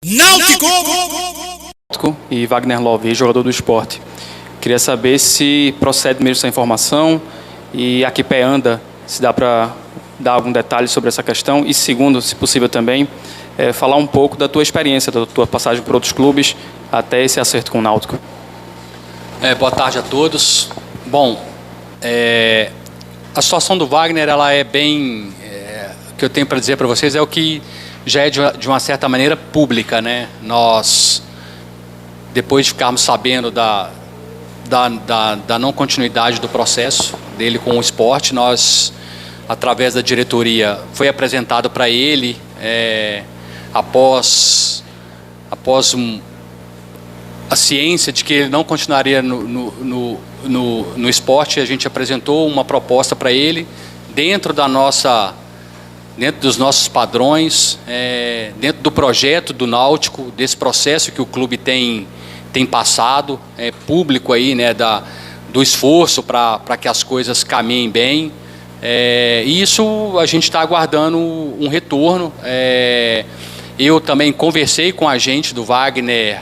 Náutico! E Wagner Love, jogador do Sport. Queria saber se procede mesmo essa informação e a que pé anda, se dá para dar algum detalhe sobre essa questão. E segundo, se possível também, falar um pouco da tua experiência, da tua passagem por outros clubes até esse acerto com o Náutico. Boa tarde a todos. Bom, a situação do Wagner, ela é bem... o que eu tenho para dizer para vocês é o que já é de uma certa maneira pública, né? Nós, depois de ficarmos sabendo da não continuidade do processo dele com o Sport, nós, através da diretoria, foi apresentado para ele, após a ciência de que ele não continuaria no Sport, a gente apresentou uma proposta para ele dentro dos nossos padrões, dentro do projeto do Náutico, desse processo que o clube tem passado, público aí, né, do esforço para que as coisas caminhem bem. E isso a gente está aguardando um retorno. Eu também conversei com a agente do Wagner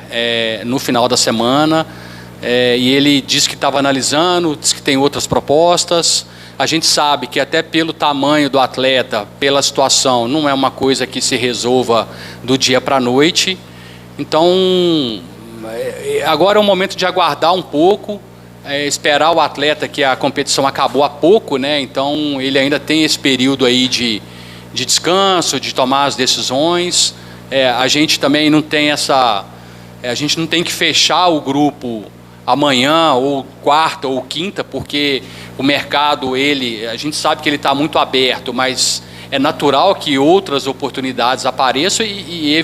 no final da semana, e ele disse que estava analisando, disse que tem outras propostas. A gente sabe que até pelo tamanho do atleta, pela situação, não é uma coisa que se resolva do dia para a noite. Então, agora é o momento de aguardar um pouco, esperar o atleta, que a competição acabou há pouco, né? Então ele ainda tem esse período aí de descanso, de tomar as decisões. A gente também não tem a gente não tem que fechar o grupo amanhã, ou quarta, ou quinta, porque o mercado, a gente sabe que ele está muito aberto, mas é natural que outras oportunidades apareçam e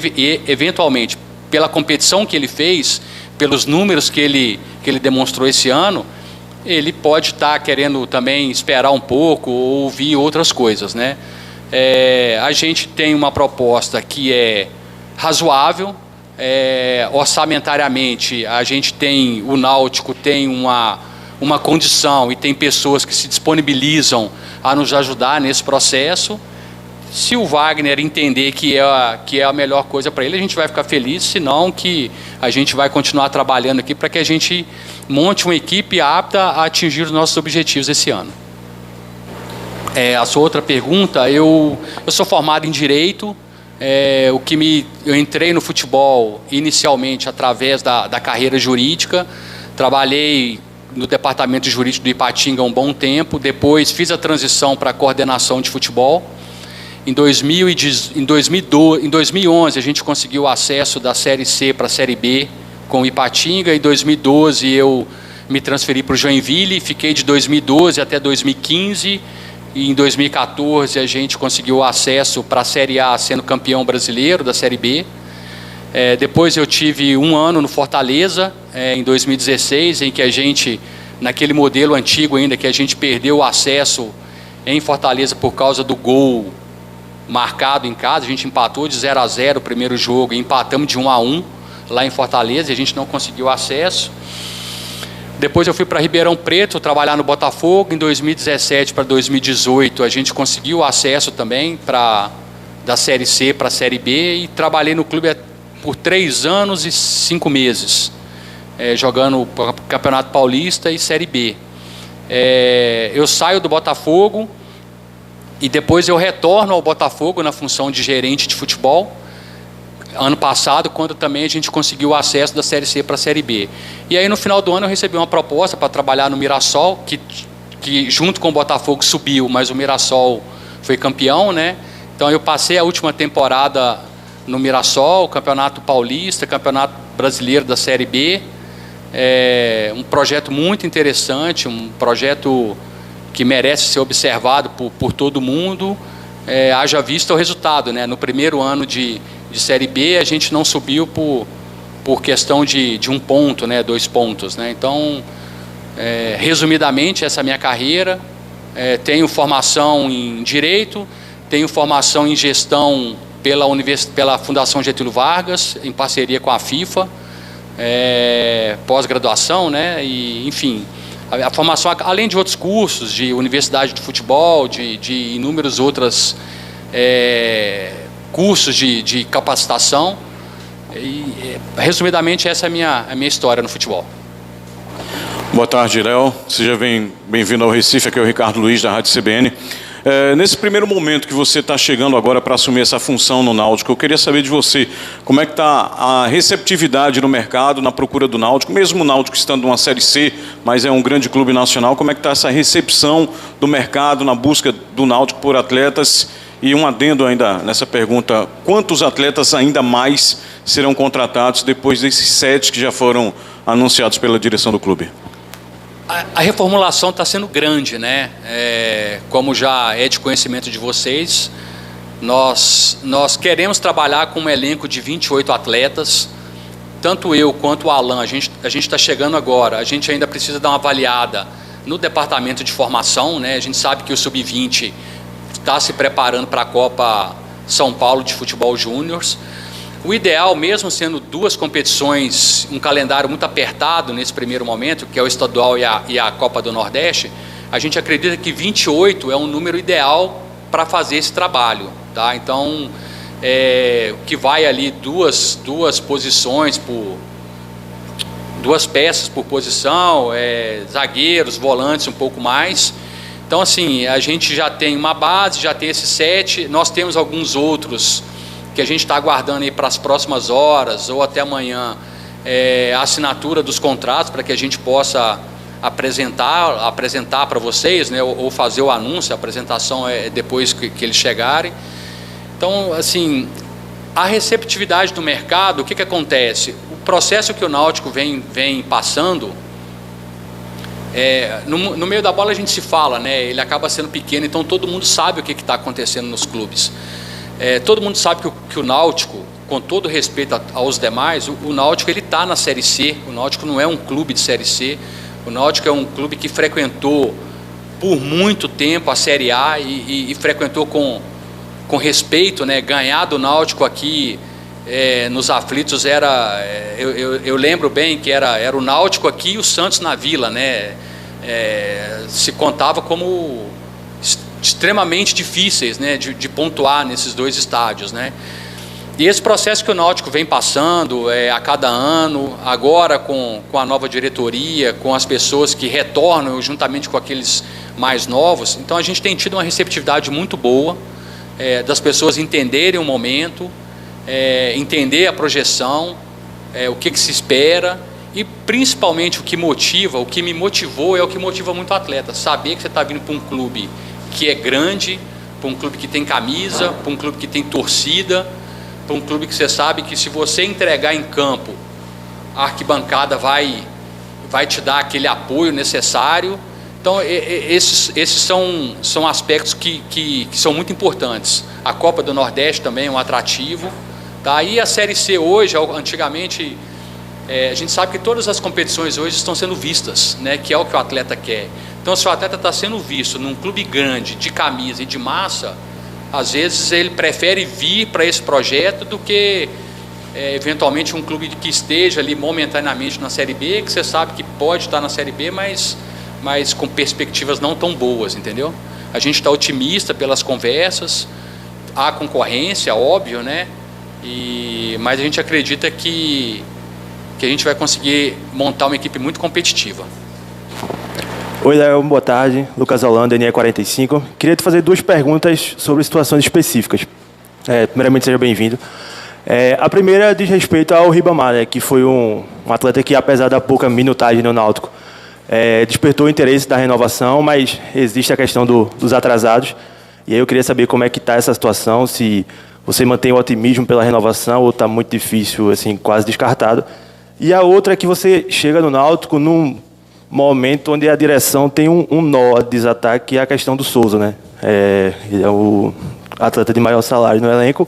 eventualmente, pela competição que ele fez, pelos números que ele demonstrou esse ano, ele pode estar querendo também esperar um pouco ou ouvir outras coisas, né? A gente tem uma proposta que é razoável, orçamentariamente o Náutico tem uma condição e tem pessoas que se disponibilizam a nos ajudar nesse processo. Se o Wagner entender que é a melhor coisa para ele, a gente vai ficar feliz, senão que a gente vai continuar trabalhando aqui para que a gente monte uma equipe apta a atingir os nossos objetivos esse ano. A sua outra pergunta, eu sou formado em Direito, eu entrei no futebol inicialmente através da carreira jurídica, trabalhei no departamento jurídico do Ipatinga há um bom tempo, depois fiz a transição para a coordenação de futebol. Em 2011 a gente conseguiu o acesso da Série C para a Série B com o Ipatinga. Em 2012 eu me transferi para o Joinville, fiquei de 2012 até 2015. E em 2014 a gente conseguiu o acesso para a Série A, sendo campeão brasileiro da Série B. Depois eu tive um ano no Fortaleza, em 2016, em que a gente, naquele modelo antigo ainda, que a gente perdeu o acesso em Fortaleza por causa do gol marcado em casa. A gente empatou de 0-0 o primeiro jogo e empatamos de 1-1 lá em Fortaleza, e a gente não conseguiu acesso. Depois eu fui para Ribeirão Preto trabalhar no Botafogo. Em 2017 para 2018 a gente conseguiu o acesso também da Série C para a Série B, e trabalhei no clube por 3 anos e 5 meses, jogando o Campeonato Paulista e Série B. Eu saio do Botafogo e depois eu retorno ao Botafogo na função de gerente de futebol, ano passado, quando também a gente conseguiu o acesso da Série C para a Série B. E aí no final do ano eu recebi uma proposta para trabalhar no Mirassol, que junto com o Botafogo subiu, mas o Mirassol foi campeão, né? Então eu passei a última temporada no Mirassol, Campeonato Paulista, Campeonato Brasileiro da Série B. Um projeto muito interessante, um projeto que merece ser observado por todo mundo. Haja vista o resultado, né? No primeiro ano de Série B a gente não subiu por questão de 1 ponto, né? 2 pontos, né? Então, resumidamente, essa é a minha carreira. Tenho formação em Direito, tenho formação em Gestão pela Fundação Getúlio Vargas, em parceria com a FIFA, pós-graduação, né? E, enfim, a formação, além de outros cursos de Universidade de Futebol, de inúmeros outros cursos de capacitação, Resumidamente, essa é a minha história no futebol. Boa tarde, Léo. Seja bem-vindo ao Recife. Aqui é o Ricardo Luiz, da Rádio CBN. Nesse primeiro momento que você está chegando agora para assumir essa função no Náutico, eu queria saber de você como é que está a receptividade no mercado, na procura do Náutico, mesmo o Náutico estando numa Série C, mas é um grande clube nacional, como é que está essa recepção do mercado na busca do Náutico por atletas? E um adendo ainda nessa pergunta, quantos atletas ainda mais serão contratados depois desses 7 que já foram anunciados pela direção do clube? A reformulação está sendo grande, né? Como já é de conhecimento de vocês, nós queremos trabalhar com um elenco de 28 atletas. Tanto eu quanto o Alan, a gente está chegando agora, a gente ainda precisa dar uma avaliada no departamento de formação, né? A gente sabe que o Sub-20 está se preparando para a Copa São Paulo de Futebol Júnior. O ideal, mesmo sendo 2 competições, um calendário muito apertado nesse primeiro momento, que é o estadual e a Copa do Nordeste, a gente acredita que 28 é um número ideal para fazer esse trabalho, tá? Então, que vai ali duas posições por 2 peças por posição, zagueiros, volantes, um pouco mais. Então, assim, a gente já tem uma base, já tem esses 7, nós temos alguns outros que a gente está aguardando aí para as próximas horas ou até amanhã, a assinatura dos contratos para que a gente possa apresentar para vocês, né, ou fazer o anúncio, a apresentação depois que eles chegarem. Então, assim, a receptividade do mercado, o que acontece? O processo que o Náutico vem passando, no meio da bola a gente se fala, né, ele acaba sendo pequeno, então todo mundo sabe o que está acontecendo nos clubes. Todo mundo sabe que o Náutico, com todo respeito aos demais, o Náutico ele está na Série C, o Náutico não é um clube de Série C, o Náutico é um clube que frequentou por muito tempo a Série A e frequentou com respeito, né? Ganhar do Náutico aqui nos aflitos eu lembro bem que era o Náutico aqui e o Santos na Vila, né? Se contava como extremamente difíceis, né, de pontuar nesses 2 estádios, né? E esse processo que o Náutico vem passando a cada ano, agora com a nova diretoria, com as pessoas que retornam juntamente com aqueles mais novos, então a gente tem tido uma receptividade muito boa, das pessoas entenderem o momento, entender a projeção, o que se espera e principalmente o que me motivou é o que motiva muito o atleta, saber que você está vindo para um clube que é grande, para um clube que tem camisa, para um clube que tem torcida, para um clube que você sabe que se você entregar em campo, a arquibancada vai te dar aquele apoio necessário. Então, esses são aspectos que são muito importantes. A Copa do Nordeste também é um atrativo. Tá? E a Série C hoje, antigamente, a gente sabe que todas as competições hoje estão sendo vistas, né? Que é o que o atleta quer. Então, se o atleta está sendo visto num clube grande, de camisa e de massa, às vezes ele prefere vir para esse projeto do que, eventualmente, um clube que esteja ali momentaneamente na Série B, que você sabe que pode estar na Série B, mas com perspectivas não tão boas, entendeu? A gente está otimista pelas conversas, há concorrência, óbvio, né? Mas a gente acredita que a gente vai conseguir montar uma equipe muito competitiva. Oi, Léo, boa tarde. Lucas Holanda, NE45. Queria te fazer 2 perguntas sobre situações específicas. Primeiramente, seja bem-vindo. A primeira diz respeito ao Ribamar, né, que foi um atleta que, apesar da pouca minutagem no Náutico, despertou o interesse da renovação, mas existe a questão dos atrasados. E aí eu queria saber como é que está essa situação, se você mantém o otimismo pela renovação ou está muito difícil, assim, quase descartado. E a outra é que você chega no Náutico num momento onde a direção tem um nó de desataque, que é a questão do Souza, né? Ele é o atleta de maior salário no elenco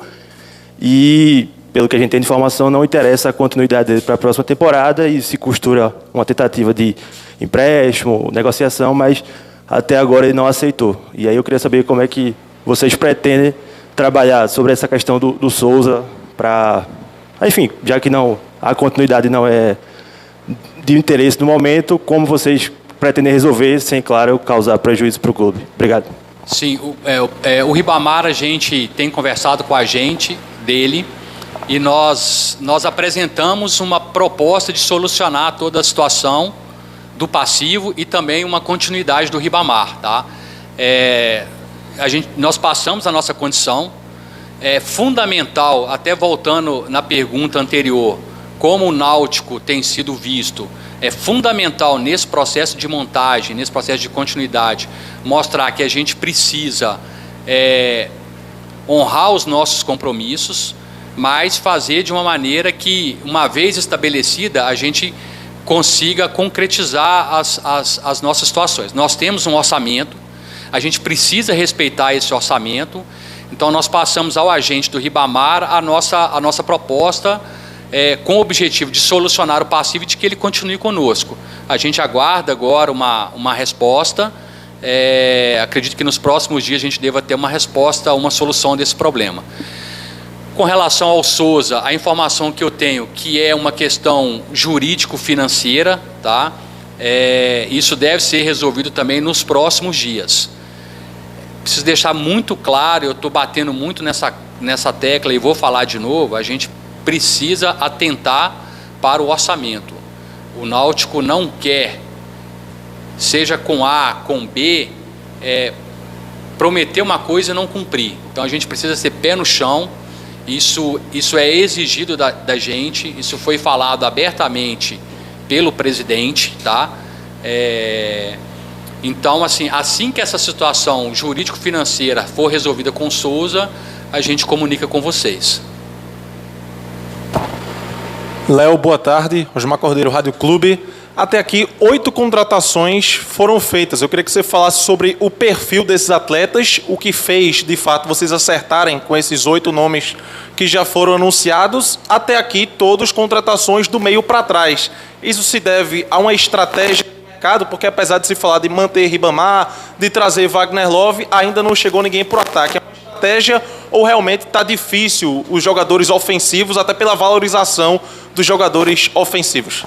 e, pelo que a gente tem de informação, não interessa a continuidade dele para a próxima temporada e se costura uma tentativa de empréstimo, negociação, mas até agora ele não aceitou. E aí eu queria saber como é que vocês pretendem trabalhar sobre essa questão do Souza para, enfim, já que a continuidade não é de interesse no momento, como vocês pretendem resolver sem, claro, causar prejuízo para o clube? Obrigado. Sim, o Ribamar, a gente tem conversado com a gente dele, e nós apresentamos uma proposta de solucionar toda a situação do passivo e também uma continuidade do Ribamar, tá? Nós passamos a nossa condição. É fundamental, até voltando na pergunta anterior, como o Náutico tem sido visto, é fundamental nesse processo de montagem, nesse processo de continuidade, mostrar que a gente precisa honrar os nossos compromissos, mas fazer de uma maneira que, uma vez estabelecida, a gente consiga concretizar as nossas situações. Nós temos um orçamento, a gente precisa respeitar esse orçamento, então nós passamos ao agente do Ribamar a nossa proposta com o objetivo de solucionar o passivo e de que ele continue conosco. A gente aguarda agora uma resposta, acredito que nos próximos dias a gente deva ter uma resposta, uma solução desse problema. Com relação ao Souza, a informação que eu tenho que é uma questão jurídico-financeira, tá? Isso deve ser resolvido também nos próximos dias. Preciso deixar muito claro, eu estou batendo muito nessa tecla e vou falar de novo, a gente precisa atentar para o orçamento. O Náutico não quer, seja com A, com B, prometer uma coisa e não cumprir. Então a gente precisa ser pé no chão. Isso é exigido da gente, isso foi falado abertamente pelo presidente, tá? Então, assim que essa situação jurídico-financeira for resolvida com o Souza, a gente comunica com vocês. Léo, boa tarde. Osmar Cordeiro, Rádio Clube. Até aqui, 8 contratações foram feitas. Eu queria que você falasse sobre o perfil desses atletas, o que fez, de fato, vocês acertarem com esses 8 nomes que já foram anunciados. Até aqui, todos contratações do meio para trás. Isso se deve a uma estratégia do mercado, porque apesar de se falar de manter Ribamar, de trazer Wagner Love, ainda não chegou ninguém para o ataque. É uma estratégia ou realmente está difícil os jogadores ofensivos, até pela valorização dos jogadores ofensivos?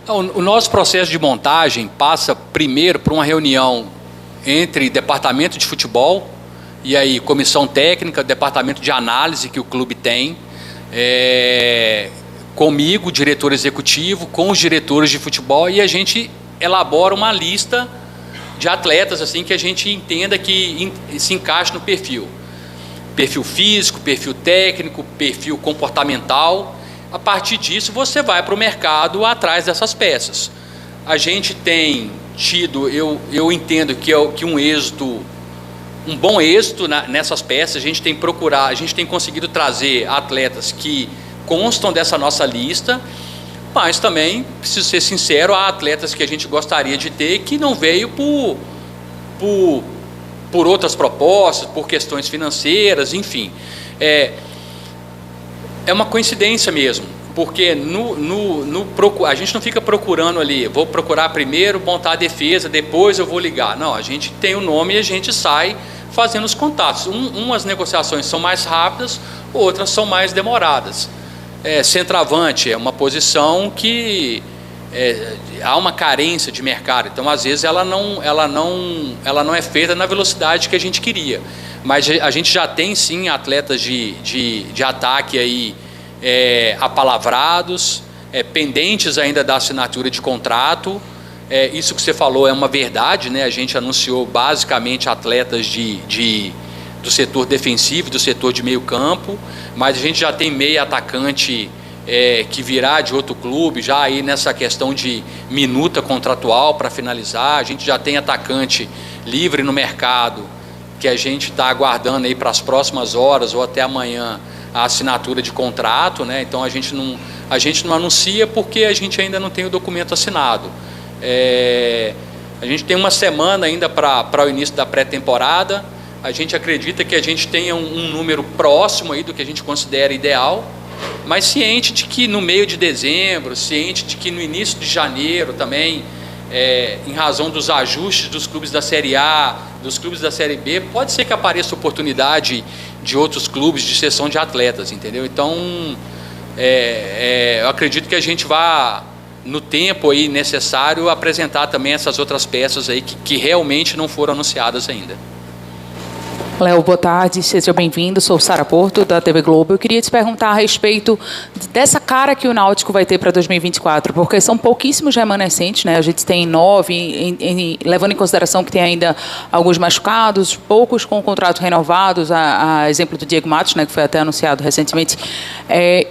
O nosso processo de montagem passa primeiro por uma reunião entre departamento de futebol e aí comissão técnica, departamento de análise que o clube tem, comigo, diretor executivo, com os diretores de futebol, e a gente elabora uma lista de atletas assim que a gente entenda que se encaixa no perfil. Perfil físico, perfil técnico, perfil comportamental. A partir disso, você vai para o mercado atrás dessas peças. A gente tem tido, eu entendo que um bom êxito nessas peças. A gente tem conseguido trazer atletas que constam dessa nossa lista, mas também, preciso ser sincero, há atletas que a gente gostaria de ter que não veio por outras propostas, por questões financeiras, enfim. É uma coincidência mesmo, porque a gente não fica procurando ali, vou procurar primeiro, montar a defesa, depois eu vou ligar. Não, a gente tem o nome e a gente sai fazendo os contatos. Umas negociações são mais rápidas, outras são mais demoradas. Centroavante é uma posição que há uma carência de mercado, então às vezes ela não é feita na velocidade que a gente queria. Mas a gente já tem sim atletas de ataque aí apalavrados, pendentes ainda da assinatura de contrato. Isso que você falou é uma verdade, né? A gente anunciou basicamente atletas do setor defensivo, do setor de meio campo, mas a gente já tem meio atacante que virá de outro clube, já aí nessa questão de minuta contratual para finalizar. A gente já tem atacante livre no mercado, que a gente está aguardando aí para as próximas horas ou até amanhã a assinatura de contrato, né? Então a gente não anuncia porque a gente ainda não tem o documento assinado. A gente tem uma semana ainda para o início da pré-temporada. A gente acredita que a gente tenha um número próximo aí do que a gente considera ideal, mas ciente de que no meio de dezembro, ciente de que no início de janeiro também, em razão dos ajustes dos clubes da Série A, dos clubes da Série B, pode ser que apareça oportunidade de outros clubes de cessão de atletas, entendeu? Então, eu acredito que a gente vai, no tempo aí necessário, apresentar também essas outras peças aí que realmente não foram anunciadas ainda. Léo, boa tarde, seja bem-vindo. Sou Sara Porto, da TV Globo. Eu queria te perguntar a respeito dessa cara que o Náutico vai ter para 2024, porque são pouquíssimos remanescentes, né? A gente tem 9, levando em consideração que tem ainda alguns machucados, poucos com contratos renovados, a exemplo do Diego Matos, né, que foi até anunciado recentemente.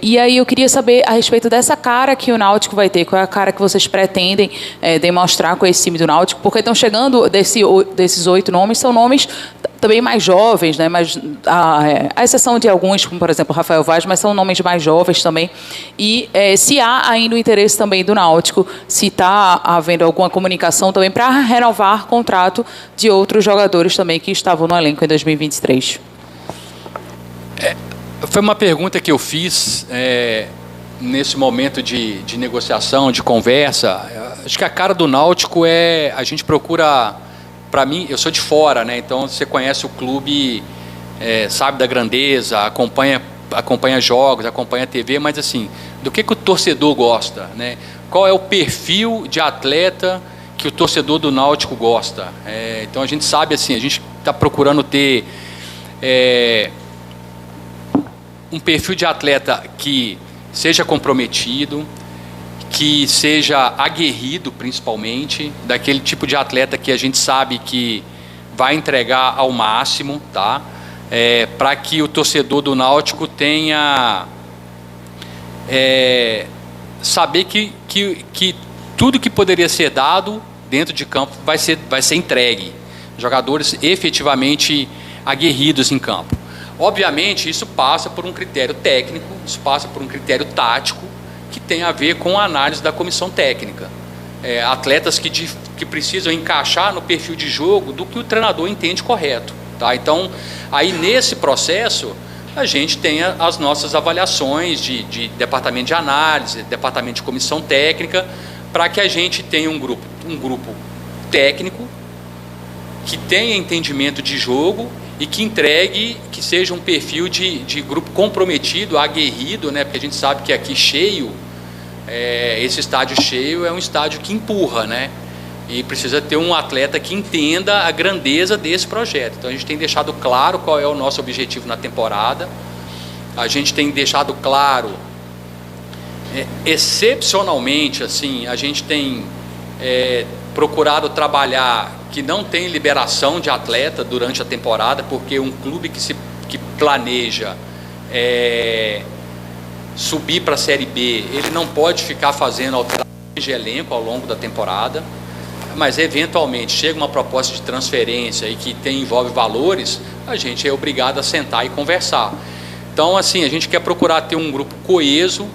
E aí eu queria saber a respeito dessa cara que o Náutico vai ter, qual é a cara que vocês pretendem demonstrar com esse time do Náutico, porque estão chegando, desses 8 nomes, são nomes também mais jovens, né? Mas a exceção de alguns, como por exemplo Rafael Vaz, mas são nomes mais jovens também. E se há ainda o interesse também do Náutico, se está havendo alguma comunicação também para renovar contrato de outros jogadores também que estavam no elenco em 2023. Foi uma pergunta que eu fiz nesse momento de negociação, de conversa. Acho que a cara do Náutico a gente procura. Para mim, eu sou de fora, né? Então você conhece o clube, sabe da grandeza, acompanha jogos, acompanha a TV, mas assim, do que o torcedor gosta, né? Qual é o perfil de atleta que o torcedor do Náutico gosta? Então a gente sabe assim, a gente está procurando ter um perfil de atleta que seja comprometido, que seja aguerrido, principalmente, daquele tipo de atleta que a gente sabe que vai entregar ao máximo, tá? Para que o torcedor do Náutico tenha saber que tudo que poderia ser dado dentro de campo vai ser entregue. Jogadores efetivamente aguerridos em campo. Obviamente, isso passa por um critério técnico, isso passa por um critério tático, que tem a ver com a análise da comissão técnica. Atletas que precisam encaixar no perfil de jogo do que o treinador entende correto. Tá? Então, aí nesse processo, a gente tem as nossas avaliações de departamento de análise, departamento de comissão técnica, para que a gente tenha um grupo técnico que tenha entendimento de jogo e que entregue, que seja um perfil de grupo comprometido, aguerrido, né? Porque a gente sabe que aqui cheio, esse estádio cheio é um estádio que empurra, né? E precisa ter um atleta que entenda a grandeza desse projeto. Então a gente tem deixado claro qual é o nosso objetivo na temporada, a gente tem deixado claro, excepcionalmente, assim, a gente tem procurado trabalhar que não tem liberação de atleta durante a temporada, porque um clube que planeja subir para a Série B, ele não pode ficar fazendo alterações de elenco ao longo da temporada, mas eventualmente chega uma proposta de transferência e que envolve valores, a gente é obrigado a sentar e conversar. Então, assim, a gente quer procurar ter um grupo coeso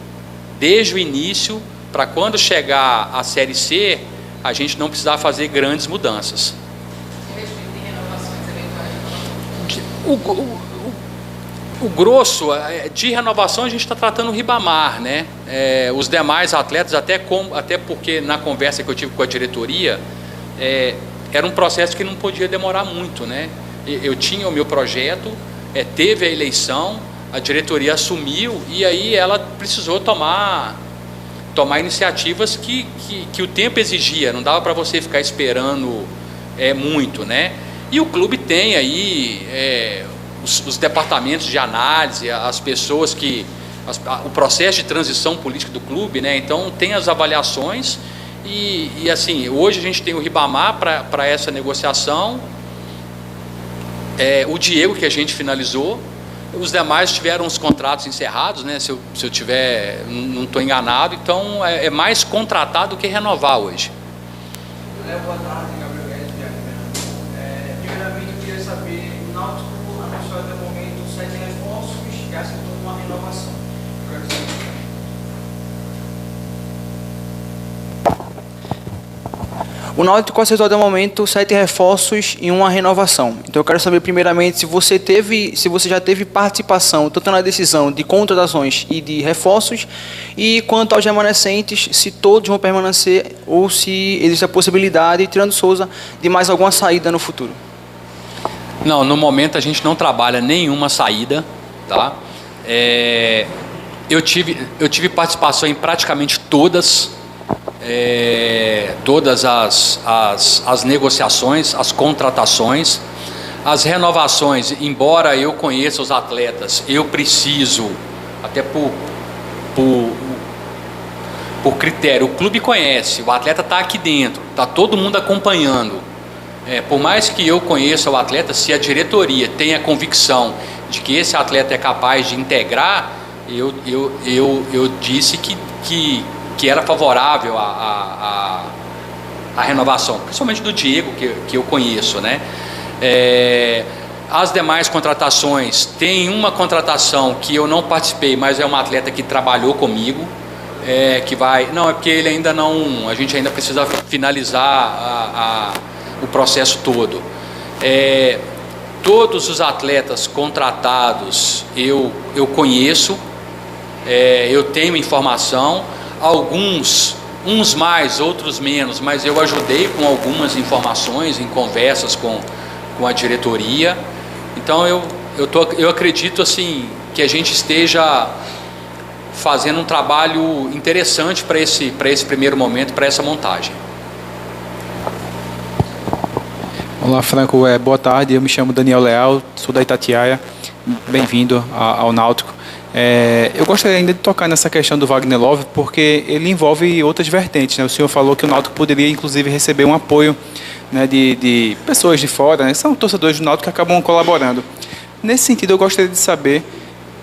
desde o início, para quando chegar a Série C, a gente não precisar fazer grandes mudanças. O grosso de renovação a gente está tratando o Ribamar, né? Os demais atletas, até porque na conversa que eu tive com a diretoria, era um processo que não podia demorar muito, né? Eu tinha o meu projeto, teve a eleição, a diretoria assumiu e aí ela precisou tomar iniciativas que o tempo exigia, não dava para você ficar esperando muito, né? E o clube tem aí os departamentos de análise, as pessoas o processo de transição política do clube, né? Então tem as avaliações e assim, hoje a gente tem o Ribamar para essa negociação, o Diego que a gente finalizou, os demais tiveram os contratos encerrados, né? Se eu tiver, não estou enganado, então é mais contratar do que renovar hoje. Boa tarde, Gabriel Guedes. Primeiramente, eu queria saber, o Náutico anunciou até o momento 7 reforços e acertou uma renovação. Eu quero saber. O Náutico acertou até o momento 7 reforços e uma renovação. Então eu quero saber primeiramente se você já teve participação tanto na decisão de contratações e de reforços, e quanto aos remanescentes, se todos vão permanecer ou se existe a possibilidade, tirando Souza, de mais alguma saída no futuro. Não, no momento a gente não trabalha nenhuma saída, tá? Eu tive participação em praticamente todas as negociações, as contratações. As renovações, embora eu conheça os atletas, eu preciso, até por critério, o clube conhece, o atleta está aqui dentro, está todo mundo acompanhando. Por mais que eu conheça o atleta, se a diretoria tem a convicção de que esse atleta é capaz de integrar, eu disse que era favorável à renovação, principalmente do Diego, que eu conheço, né? As demais contratações, tem uma contratação que eu não participei, mas é uma atleta que trabalhou comigo, que vai... Não, é porque ele ainda não... A gente ainda precisa finalizar o processo todo. Todos os atletas contratados eu conheço, eu tenho informação, uns mais, outros menos, mas eu ajudei com algumas informações em conversas com a diretoria. Então eu acredito assim que a gente esteja fazendo um trabalho interessante para esse primeiro momento, para essa montagem. Olá, Franco, boa tarde, eu me chamo Daniel Leal, sou da Itatiaia, bem-vindo ao Náutico. Eu gostaria ainda de tocar nessa questão do Wagner Love, porque ele envolve outras vertentes, né? O senhor falou que o Náutico poderia, inclusive, receber um apoio, né, de pessoas de fora, né? São torcedores do Náutico que acabam colaborando. Nesse sentido, eu gostaria de saber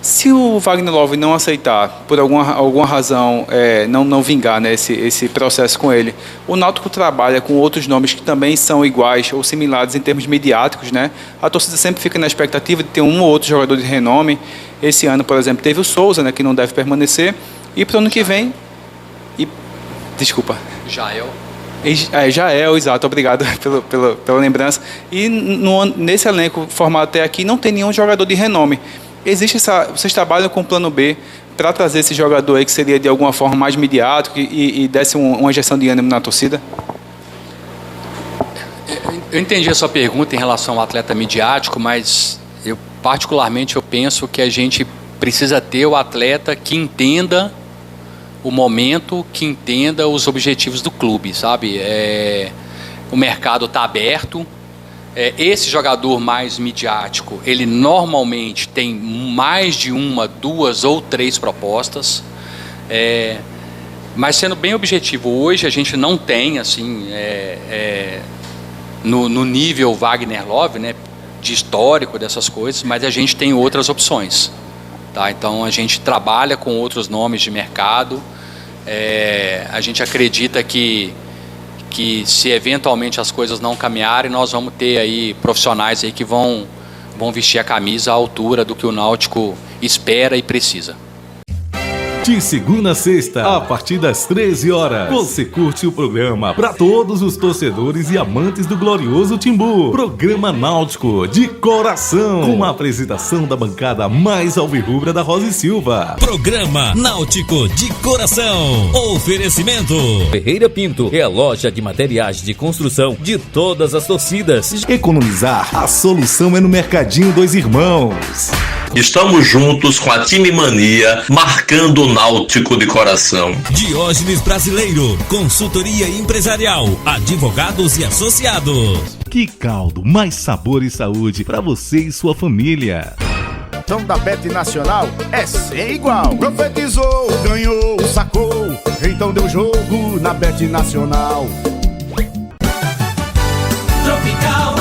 se o Wagner Love não aceitar, por alguma razão, não vingar, né, esse processo com ele, o Náutico trabalha com outros nomes que também são iguais ou similares em termos midiáticos, né? A torcida sempre fica na expectativa de ter um ou outro jogador de renome. Esse ano, por exemplo, teve o Souza, né, que não deve permanecer, e para o ano que vem... Desculpa. Jael, exato, obrigado pela lembrança. E nesse elenco formado até aqui não tem nenhum jogador de renome. Vocês trabalham com o plano B para trazer esse jogador aí que seria de alguma forma mais midiático e desse uma injeção de ânimo na torcida? Eu entendi a sua pergunta em relação ao atleta midiático, mas particularmente eu penso que a gente precisa ter o atleta que entenda o momento, que entenda os objetivos do clube, sabe? O mercado está aberto. Esse jogador mais midiático, ele normalmente tem mais de uma, duas ou três propostas. Mas sendo bem objetivo, hoje a gente não tem assim no nível Wagner Love, né, de histórico dessas coisas, mas a gente tem outras opções, tá? Então a gente trabalha com outros nomes de mercado. A gente acredita que se eventualmente as coisas não caminharem, nós vamos ter aí profissionais aí que vão vestir a camisa à altura do que o Náutico espera e precisa. De segunda a sexta, a partir das 13 horas, você curte o programa para todos os torcedores e amantes do glorioso Timbu. Programa Náutico de Coração, com a apresentação da bancada mais alvirrubra da Rosa e Silva. Programa Náutico de Coração. Oferecimento Ferreira Pinto é a loja de materiais de construção de todas as torcidas. Economizar, a solução é no Mercadinho Dois Irmãos. Estamos juntos com a Time Mania, marcando o Náutico de Coração. Diógenes Brasileiro, consultoria empresarial, advogados e associados. Que caldo, mais sabor e saúde para você e sua família. Então da Bet Nacional é sem igual. Profetizou, ganhou, sacou, então deu jogo na Bet Nacional. Tropical